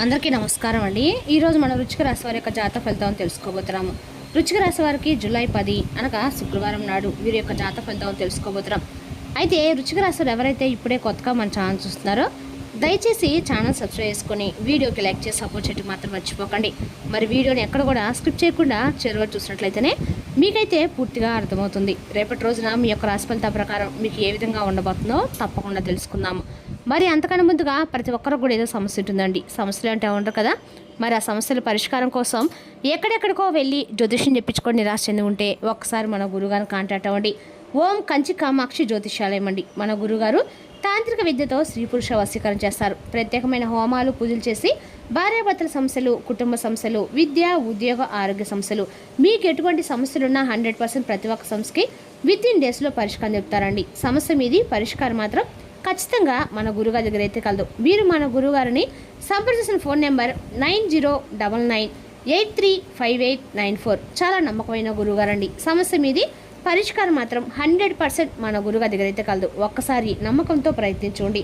అందరికీ నమస్కారం అండి. ఈరోజు మనం వృశ్చిక రాశి వారి యొక్క జాతక ఫలితాలను తెలుసుకోబోతున్నాము. వృశ్చిక రాశి వారికి జూలై 10 అనగా శుక్రవారం నాడు వీరి యొక్క జాతక ఫలితాలను తెలుసుకోబోతున్నాం. అయితే వృశ్చిక రాశి వారు ఎవరైతే ఇప్పుడే కొత్తగా మన ఛానల్ చూస్తున్నారో దయచేసి ఛానల్ సబ్స్క్రైబ్ చేసుకొని వీడియోకి లైక్ చేసి సపోర్ట్ చేయడం మాత్రం మర్చిపోకండి. మరి వీడియోని ఎక్కడ కూడా స్కిప్ చేయకుండా చివరిగా చూసినట్లయితేనే మీకైతే పూర్తిగా అర్థమవుతుంది. రేపటి రోజున మీ యొక్క రాశి ఫలితాల ప్రకారం మీకు ఏ విధంగా ఉండబోతుందో తప్పకుండా తెలుసుకుందాము. మరి అంతకన్నా ముందుగా ప్రతి ఒక్కరికి కూడా ఏదో సమస్య ఉంటుందండి. సమస్యలు అంటే ఉండరు కదా. మరి ఆ సమస్యల పరిష్కారం కోసం ఎక్కడెక్కడికో వెళ్ళి జ్యోతిష్యం చెప్పించుకొని నిరాశ చెంది ఉంటే ఒక్కసారి మన గురుగారిని కాంటాక్ట్ అవ్వండి. ఓం కంచి కామాక్షి జ్యోతిష్యాలయం అండి. మన గురుగారు తాంత్రిక విద్యతో స్త్రీ పురుష వశీకరణ చేస్తారు. ప్రత్యేకమైన హోమాలు పూజలు చేసి భార్యాభర్తల సమస్యలు, కుటుంబ సమస్యలు, విద్య, ఉద్యోగ, ఆరోగ్య సమస్యలు మీకు ఎటువంటి సమస్యలున్నా 100% ప్రతి ఒక్క సమస్యకి విత్ ఇన్ డేస్లో పరిష్కారం చెప్తారండి. సమస్య మీది పరిష్కారం మాత్రం ఖచ్చితంగా మన గురుగారి దగ్గర అయితే కలదు. మీరు మన గురుగారిని సంప్రదించిన ఫోన్ నెంబర్ 9099835894. చాలా నమ్మకమైన గురుగారండి. సమస్య మీది పరిష్కారం మాత్రం 100% మన గురుగారి దగ్గర అయితే కలదు. ఒక్కసారి నమ్మకంతో ప్రయత్నించండి.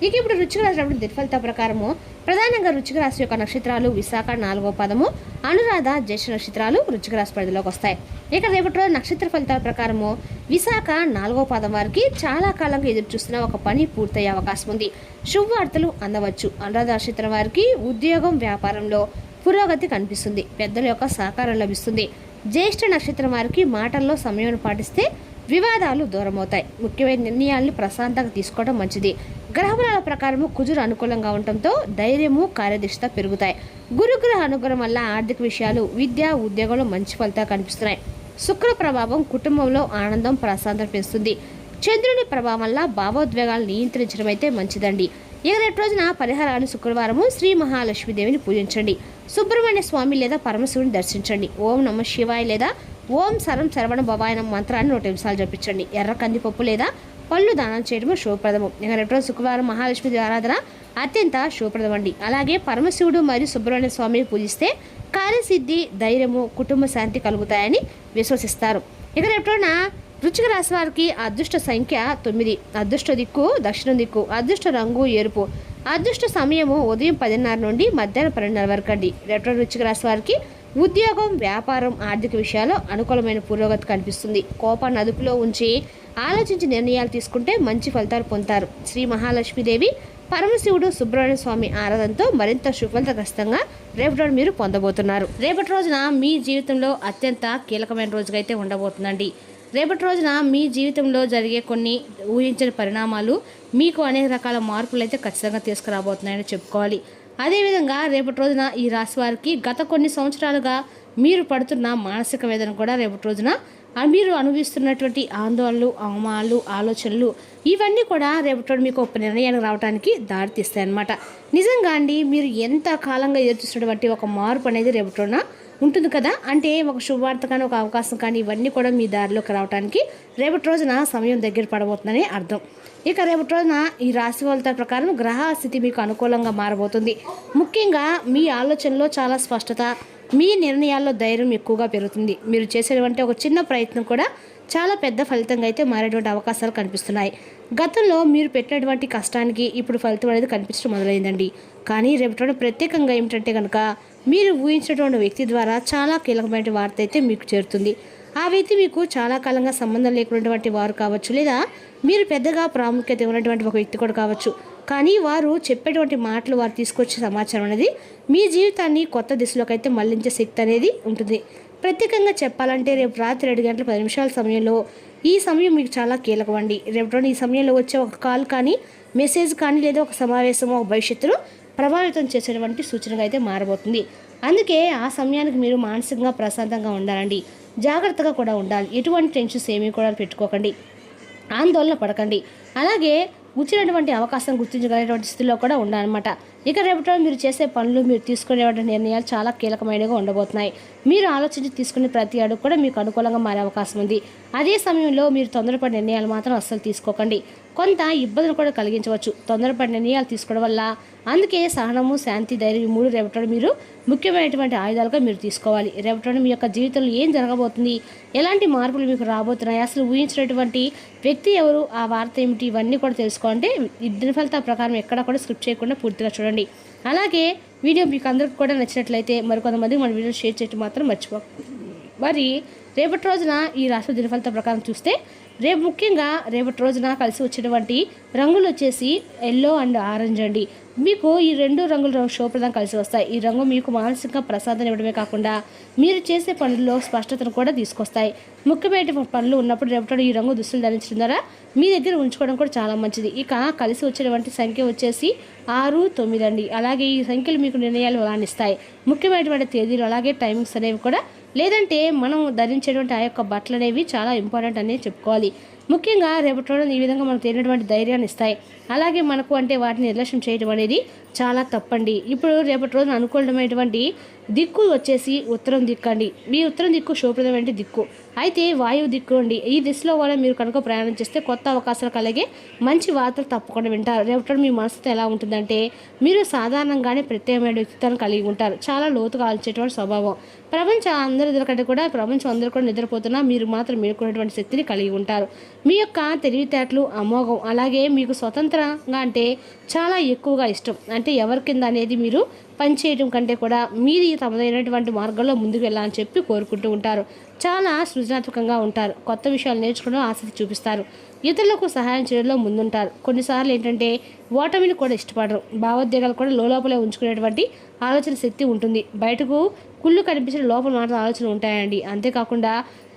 ఇక ఇప్పుడు వృశ్చిక రాశి దిక్ఫలిత ప్రకారము ప్రధానంగా వృశ్చిక రాశి యొక్క నక్షత్రాలు విశాఖ 4వ పదము, అనురాధ, జ్యేష్ఠ నక్షత్రాలు వృశ్చిక రాశి పరిధిలోకి వస్తాయి. ఇక రేపటి రోజు నక్షత్ర ఫలితాల ప్రకారము విశాఖ 4వ పదం వారికి చాలా కాలంగా ఎదురు చూస్తున్న ఒక పని పూర్తయ్యే అవకాశం ఉంది. శుభవార్తలు అందవచ్చు. అనురాధ నక్షత్రం వారికి ఉద్యోగం, వ్యాపారంలో పురోగతి కనిపిస్తుంది. పెద్దల యొక్క సహకారం లభిస్తుంది. జ్యేష్ఠ నక్షత్రం వారికి మాటల్లో సమయం పాటిస్తే వివాదాలు దూరమవుతాయి. ముఖ్యమైన నిర్ణయాలను ప్రశాంతంగా తీసుకోవడం మంచిది. గ్రహబలాల ప్రకారము కుజుడు అనుకూలంగా ఉండటంతో ధైర్యము, కార్యదక్షత పెరుగుతాయి. గురుగ్రహ అనుగ్రహం వల్ల ఆర్థిక విషయాలు, విద్య, ఉద్యోగంలో మంచి ఫలితాలు కనిపిస్తున్నాయి. శుక్ర ప్రభావం కుటుంబంలో ఆనందం, ప్రశాంతత పెంచుతుంది. చంద్రుని ప్రభావం వల్ల భావోద్వేగాలు నియంత్రించడం అయితే మంచిదండి. ఇక రేపు రోజున పరిహారాలు శుక్రవారము శ్రీ మహాలక్ష్మీదేవిని పూజించండి. సుబ్రహ్మణ్య స్వామి లేదా పరమశివుని దర్శించండి. ఓం నమ శివాయ లేదా ఓం సరం శరవణ భవాయ మంత్రాన్ని 100 నిమిషాలు జపించండి. ఎర్ర కందిపప్పు లేదా పళ్ళు దానం చేయడం శుభప్రదము. ఇక రేపు రోజు శుక్రవారం మహాలక్ష్మి ఆరాధన అత్యంత శుభప్రదం అండి. అలాగే పరమశివుడు మరియు సుబ్రహ్మణ్య స్వామిని పూజిస్తే కార్యసిద్ధి, ధైర్యము, కుటుంబ శాంతి కలుగుతాయని విశ్వసిస్తారు. ఇక రేపు రోజున వృశ్చిక రాశి వారికి అదృష్ట సంఖ్య 9, అదృష్ట దిక్కు దక్షిణ దిక్కు, అదృష్ట రంగు ఎరుపు, అదృష్ట సమయము ఉదయం 10:30 నుండి మధ్యాహ్నం 12:30 వరకు అండి. రేపు వృశ్చిక రాశి వారికి ఉద్యోగం, వ్యాపారం, ఆర్థిక విషయాల్లో అనుకూలమైన పురోగతి కనిపిస్తుంది. కోపాన్ని అదుపులో ఉంచి ఆలోచించి నిర్ణయాలు తీసుకుంటే మంచి ఫలితాలు పొందుతారు. శ్రీ మహాలక్ష్మీదేవి, పరమశివుడు, సుబ్రహ్మణ్య స్వామి ఆరాధనతో మరింత సుఫలితగ్రస్తంగా రేపటి రోజు మీరు పొందబోతున్నారు. రేపటి రోజున మీ జీవితంలో అత్యంత కీలకమైన రోజుగా అయితే ఉండబోతుందండి. రేపటి రోజున మీ జీవితంలో జరిగే కొన్ని ఊహించని పరిణామాలు మీకు అనేక రకాల మార్పులు అయితే ఖచ్చితంగా తీసుకురాబోతున్నాయని చెప్పుకోవాలి. అదేవిధంగా రేపటి రోజున ఈ రాశి వారికి గత కొన్ని సంవత్సరాలుగా మీరు పడుతున్న మానసిక వేదన కూడా రేపటి రోజున మీరు అనుభవిస్తున్నటువంటి ఆందోళనలు, అవమానాలు, ఆలోచనలు ఇవన్నీ కూడా రేపటి రోజు మీకు ఒక నిర్ణయానికి రావడానికి దారితీస్తాయి అన్నమాట. నిజంగా అండి, మీరు ఎంత కాలంగా ఎదురుచూస్తున్నటువంటి ఒక మార్పు అనేది రేపటి రోజున ఉంటుంది కదా. అంటే ఒక శుభవార్త కానీ, ఒక అవకాశం కానీ ఇవన్నీ కూడా మీ దారిలోకి రావడానికి రేపటి రోజున సమయం దగ్గర పడబోతుందని అర్థం. ఇక రేపటి రోజున ఈ రాశి ఫలితాల ప్రకారం గ్రహ స్థితి మీకు అనుకూలంగా మారబోతుంది. ముఖ్యంగా మీ ఆలోచనలో చాలా స్పష్టత, మీ నిర్ణయాల్లో ధైర్యం ఎక్కువగా పెరుగుతుంది. మీరు చేసేటువంటి ఒక చిన్న ప్రయత్నం కూడా చాలా పెద్ద ఫలితంగా అయితే మారేటువంటి అవకాశాలు కనిపిస్తున్నాయి. గతంలో మీరు పెట్టినటువంటి కష్టానికి ఇప్పుడు ఫలితం అనేది కనిపించడం మొదలైందండి. కానీ రేపటి ప్రత్యేకంగా ఏమిటంటే కనుక మీరు ఊహించినటువంటి వ్యక్తి ద్వారా చాలా కీలకమైన వార్త అయితే మీకు చేరుతుంది. ఆ వ్యక్తి మీకు చాలా కాలంగా సంబంధం లేకున్నటువంటి వారు కావచ్చు, లేదా మీరు పెద్దగా ప్రాముఖ్యత ఉన్నటువంటి ఒక వ్యక్తి కూడా కావచ్చు. కానీ వారు చెప్పేటువంటి మాటలు, వారు తీసుకొచ్చే సమాచారం అనేది మీ జీవితాన్ని కొత్త దిశలోకి అయితే మళ్లించే శక్తి అనేది ఉంటుంది. ప్రత్యేకంగా చెప్పాలంటే రేపు రాత్రి 7:10 సమయంలో ఈ సమయం మీకు చాలా కీలకం అండి. రేపు ఈ సమయంలో వచ్చే ఒక కాల్ కానీ, మెసేజ్ కానీ, లేదా ఒక సమావేశమో భవిష్యత్తులో ప్రభావితం చేసేటువంటి సూచనగా అయితే మారబోతుంది. అందుకే ఆ సమయానికి మీరు మానసికంగా ప్రశాంతంగా ఉండాలండి. జాగ్రత్తగా కూడా ఉండాలి. ఎటువంటి టెన్షన్స్ ఏమీ కూడా పెట్టుకోకండి, ఆందోళన పడకండి. అలాగే వచ్చినటువంటి అవకాశం గుర్తించగలిగినటువంటి స్థితిలో కూడా ఉండాలన్నమాట. ఇక రేపటి మీరు చేసే పనులు, మీరు తీసుకునేటువంటి నిర్ణయాలు చాలా కీలకమైనగా ఉండబోతున్నాయి. మీరు ఆలోచించి తీసుకునే ప్రతి అడుగు కూడా మీకు అనుకూలంగా మారే అవకాశం ఉంది. అదే సమయంలో మీరు తొందరపడి నిర్ణయాలు మాత్రం అస్సలు తీసుకోకండి. కొంత ఇబ్బందులు కూడా కలిగించవచ్చు తొందరపడి నిర్ణయాలు తీసుకోవడం వల్ల. అందుకే సహనము, శాంతి, ధైర్యం 3 రేపటి మీరు ముఖ్యమైనటువంటి ఆయుధాలుగా మీరు తీసుకోవాలి. రేపటి మీ యొక్క జీవితంలో ఏం జరగబోతుంది, ఎలాంటి మార్పులు మీకు రాబోతున్నాయి, అసలు ఊహించినటువంటి వ్యక్తి ఎవరు, ఆ వార్త ఏమిటి, ఇవన్నీ కూడా తెలుసుకోవాలంటే ఈ దిన ఫలితాల ప్రకారం ఎక్కడ కూడా స్క్రిప్ట్ చేయకుండా పూర్తిగా చూడండి. అలాగే వీడియో మీకు అందరికీ కూడా నచ్చినట్లయితే మరికొంతమందికి మన వీడియో షేర్ చేయడం మాత్రం మర్చిపోకండి. మరి రేపటి రోజున ఈ రాశి దినఫలిత ప్రకారం చూస్తే ముఖ్యంగా రేపటి రోజున కలిసి వచ్చేటువంటి రంగులు వచ్చేసి ఎల్లో అండ్ ఆరెంజ్ అండి. మీకు ఈ 2 రంగులు శుభప్రదం కలిసి వస్తాయి. ఈ రంగు మీకు మానసిక ప్రసాదం ఇవ్వడమే కాకుండా మీరు చేసే పనుల్లో స్పష్టతను కూడా తీసుకొస్తాయి. ముఖ్యమైన పనులు ఉన్నప్పుడు రేపటి ఈ రంగు దుస్తులు ధరించడం ద్వారా మీ దగ్గర ఉంచుకోవడం కూడా చాలా మంచిది. ఇక కలిసి వచ్చేటువంటి సంఖ్య వచ్చేసి 6, 9 అండి. అలాగే ఈ సంఖ్యలు మీకు నిర్ణయాలు వలానిస్తాయి. ముఖ్యమైనటువంటి తేదీలు అలాగే టైమింగ్స్ అనేవి కూడా, లేదంటే మనం ధరించేటువంటి ఆ యొక్క బట్టలు అనేవి చాలా ఇంపార్టెంట్ అనేది చెప్పుకోవాలి. ముఖ్యంగా రేపటి రోజున ఈ విధంగా మనకు తేలినటువంటి ధైర్యాన్ని ఇస్తాయి. అలాగే మనకు అంటే వాటిని నిర్లక్ష్యం చేయడం అనేది చాలా తప్పండి. ఇప్పుడు రేపటి రోజున అనుకూలమైనటువంటి దిక్కు వచ్చేసి ఉత్తరం దిక్కు అండి. మీ ఉత్తరం దిక్కు శుభప్రదమైన దిక్కు అయితే వాయువు దిక్కు అండి. ఈ దిశలో కూడా మీరు కనుక ప్రయాణం చేస్తే కొత్త అవకాశాలు కలిగే మంచి వార్తలు తప్పకుండా వింటారు. రేపటి మీ మనసుతో ఎలా ఉంటుందంటే మీరు సాధారణంగానే ప్రత్యేకమైన వ్యక్తిత్వాన్ని కలిగి ఉంటారు. చాలా లోతుగా ఆలోచించేటువంటి స్వభావం. ప్రపంచం అందరికంటే కూడా ప్రపంచం అందరూ కూడా నిద్రపోతున్నా మీరు మాత్రం మేలుకునేటువంటి శక్తిని కలిగి ఉంటారు. మీ యొక్క తెలివితేటలు అమోఘం. అలాగే మీకు స్వతంత్రంగా అంటే చాలా ఎక్కువగా ఇష్టం. అంటే ఎవరి కింద అనేది మీరు పనిచేయడం కంటే కూడా మీరు తమదైనటువంటి మార్గంలో ముందుకు వెళ్ళాలని చెప్పి కోరుకుంటూ ఉంటారు. చాలా సృజనాత్మకంగా ఉంటారు. కొత్త విషయాలు నేర్చుకోవడం ఆసక్తి చూపిస్తారు. ఇతరులకు సహాయం చేయడంలో ముందుంటారు. కొన్నిసార్లు ఏంటంటే ఓటమిని కూడా ఇష్టపడరు. భావోద్వేగాలు కూడా లోపలే ఉంచుకునేటువంటి ఆలోచన శక్తి ఉంటుంది. బయటకు కుళ్ళు కనిపించిన లోపల మాత్రం ఆలోచన ఉంటాయండి. అంతేకాకుండా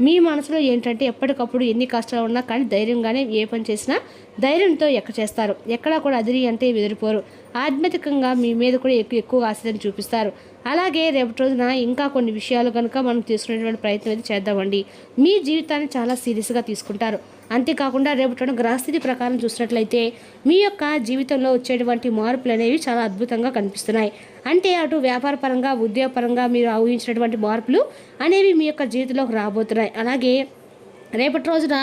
మీ మనసులో ఏంటంటే ఎప్పటికప్పుడు ఎన్ని కష్టాలు ఉన్నా కానీ ధైర్యంగానే ఏ పని చేసినా ధైర్యంతో చేస్తారు. ఎక్కడా కూడా అదిరి అంటే ఎదిరిపోరు. ఆధ్యాత్మికంగా మీ మీద కూడా ఎక్కువగా ఆసక్తిని చూపిస్తారు. అలాగే రేపటి రోజున ఇంకా కొన్ని విషయాలు కనుక మనం తీసుకునేటువంటి ప్రయత్నం అయితే చేద్దామండి. మీ జీవితాన్ని చాలా సీరియస్గా తీసుకుంటారు. అంతేకాకుండా రేపటి గ్రహస్థితి ప్రకారం చూసినట్లయితే మీ యొక్క జీవితంలో వచ్చేటువంటి మార్పులు అనేవి చాలా అద్భుతంగా కనిపిస్తున్నాయి. అంటే అటు వ్యాపారపరంగా ఉద్యోగపరంగా మీరు ఊహించినటువంటి మార్పులు అనేవి మీ యొక్క జీవితంలోకి రాబోతున్నాయి. అలాగే రేపటి రోజున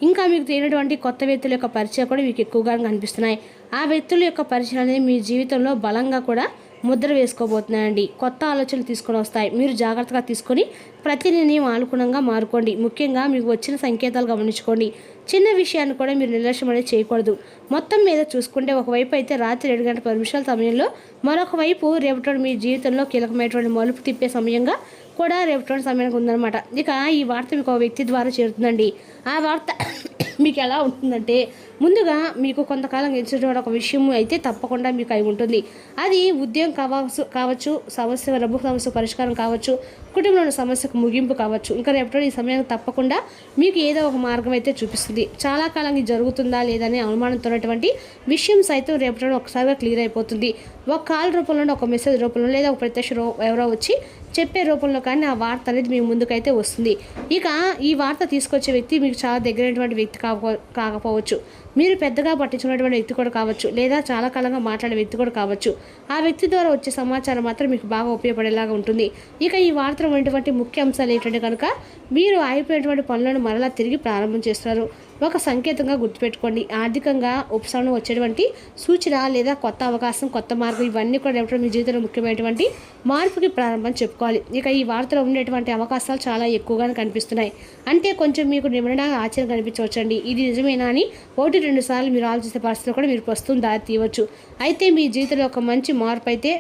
ఇంకా మీకు తెలియనటువంటి కొత్త వ్యక్తుల యొక్క పరిచయం కూడా మీకు ఎక్కువగా కనిపిస్తున్నాయి. ఆ వ్యక్తుల యొక్క పరిచయం అనేది మీ జీవితంలో బలంగా కూడా ముద్ర వేసుకోబోతున్నాయండి. కొత్త ఆలోచనలు తీసుకొని వస్తాయి. మీరు జాగ్రత్తగా తీసుకొని ప్రతి నిర్ణయం అనుగుణంగా మారుకోండి. ముఖ్యంగా మీకు వచ్చిన సంకేతాలు గమనించుకోండి. చిన్న విషయాన్ని కూడా మీరు నిర్లక్ష్యం అనేది చేయకూడదు. మొత్తం మీద చూసుకుంటే ఒకవైపు అయితే రాత్రి 7 గంటల 10 నిమిషాల సమయంలో, మరొక వైపు రేపటి మీ జీవితంలో కీలకమైనటువంటి మలుపు తిప్పే సమయంగా కూడా రేపటి సమయానికి ఉందన్నమాట. ఇక ఈ వార్త మీకు ఒక వ్యక్తి ద్వారా చేరుతుందండి. ఆ వార్త మీకు ఎలా ఉంటుందంటే, ముందుగా మీకు కొంతకాలం గెలిచేటువంటి ఒక విషయం అయితే తప్పకుండా మీకు అయి ఉంటుంది. అది ఉద్యోగం కావచ్చు, సమస్య డబ్బు సమస్య పరిష్కారం కావచ్చు, కుటుంబంలోని సమస్యకు ముగింపు కావచ్చు. ఇంకా రేపటి ఈ సమయానికి తప్పకుండా మీకు ఏదో ఒక మార్గం అయితే చూపిస్తుంది. చాలా కాలం ఇది జరుగుతుందా లేదనే అనుమానంతో ఉన్నటువంటి విషయం సైతం రేపటి ఒకసారిగా క్లియర్ అయిపోతుంది. ఒక కాల్ రూపంలో, ఒక మెసేజ్ రూపంలో, లేదా ఒక ప్రత్యక్ష ఎవరో వచ్చి చెప్పే రూపంలో కానీ ఆ వార్త అనేది మీ ముందుకైతే వస్తుంది. ఇక ఈ వార్త తీసుకొచ్చే వ్యక్తి మీకు చాలా దగ్గరైనటువంటి వ్యక్తి కాకపోవచ్చు. మీరు పెద్దగా పట్టించుకున్నటువంటి వ్యక్తి కూడా కావచ్చు, లేదా చాలా కాలంగా మాట్లాడే వ్యక్తి కూడా కావచ్చు. ఆ వ్యక్తి ద్వారా వచ్చే సమాచారం మాత్రం మీకు బాగా ఉపయోగపడేలాగా ఉంటుంది. ఇక ఈ వార్తలో ఉన్నటువంటి ముఖ్య అంశాలు ఏంటంటే కనుక మీరు ఆగిపోయినటువంటి పనులను మరలా తిరిగి ప్రారంభం చేస్తున్నారు. ఒక సంకేతంగా గుర్తుపెట్టుకోండి. ఆర్థికంగా ఉపశమనం వచ్చేటువంటి సూచన లేదా కొత్త అవకాశం, కొత్త మార్గం ఇవన్నీ కూడా రేపటి మీ జీవితంలో ముఖ్యమైనటువంటి మార్పుకి ప్రారంభం చెప్పుకోవాలి. ఇక ఈ వార్తలో ఉండేటువంటి అవకాశాలు చాలా ఎక్కువగానే కనిపిస్తున్నాయి. అంటే కొంచెం మీకు నిమిడంగా ఆశ్చర్యం కనిపించవచ్చండి. ఇది నిజమేనా అని 1-2 సార్లు మీరు ఆలోచిస్తే పరిస్థితులు కూడా మీరు ప్రస్తుతం దారి తీయవచ్చు. అయితే మీ జీవితంలో ఒక మంచి మార్పు అయితే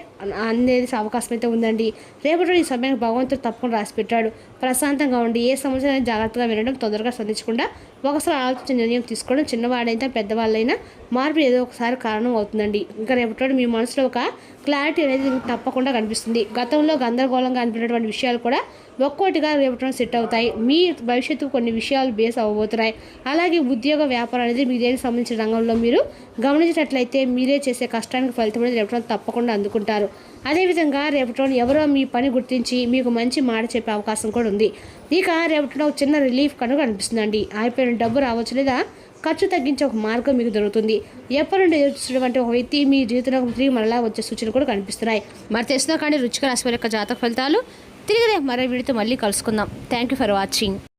అనేది అవకాశం అయితే ఉందండి. రేపటి ఈ సమయానికి భగవంతుడు తప్పకుండా రాసి పెట్టాడు. ప్రశాంతంగా ఉండి ఏ సమస్య జాగ్రత్తగా వినడం, తొందరగా స్పందించకుండా ఒకసారి ఆలోచించే నిర్ణయం తీసుకోవడం, చిన్నవాడైతే పెద్దవాళ్ళైనా మార్పు ఏదో ఒకసారి కారణం అవుతుందండి. ఇంకా రేపటి మీ మనసులో ఒక క్లారిటీ అనేది తప్పకుండా కనిపిస్తుంది. గతంలో గందరగోళంగా అనిపినటువంటి విషయాలు కూడా ఒక్కోటిగా రేపటి సెట్ అవుతాయి. మీ భవిష్యత్తు కొన్ని విషయాలు బేస్ అవ్వబోతున్నాయి. అలాగే ఉద్యోగ వ్యాపారం అనేది మీకు దేనికి సంబంధించిన రంగంలో మీరు గమనించినట్లయితే మీరే చేసే కష్టానికి ఫలితం అనేది రేపటి తప్పకుండా అందుకుంటారు. అదేవిధంగా రేపటి ఎవరో మీ పని గుర్తించి మీకు మంచి మాట చెప్పే అవకాశం కూడా ఉంది. ఇక రేపటి ఒక చిన్న రిలీఫ్ కనుక అనిపిస్తుందండి. అయిపోయిన డబ్బు రావచ్చు, లేదా ఖర్చు తగ్గించే ఒక మార్గం మీకు దొరుకుతుంది. ఎప్పటి నుండి ఎదుర్కొన్నటువంటి ఒక వ్యక్తి మీ జీవితంలో తిరిగి మరలా వచ్చే సూచనలు కూడా కనిపిస్తున్నాయి. మరి తెలిసిన కానీ రుచిక రాశి యొక్క జాతక ఫలితాలు తిరిగి మరో వీడితో మళ్ళీ కలుసుకుందాం. Thank you for watching.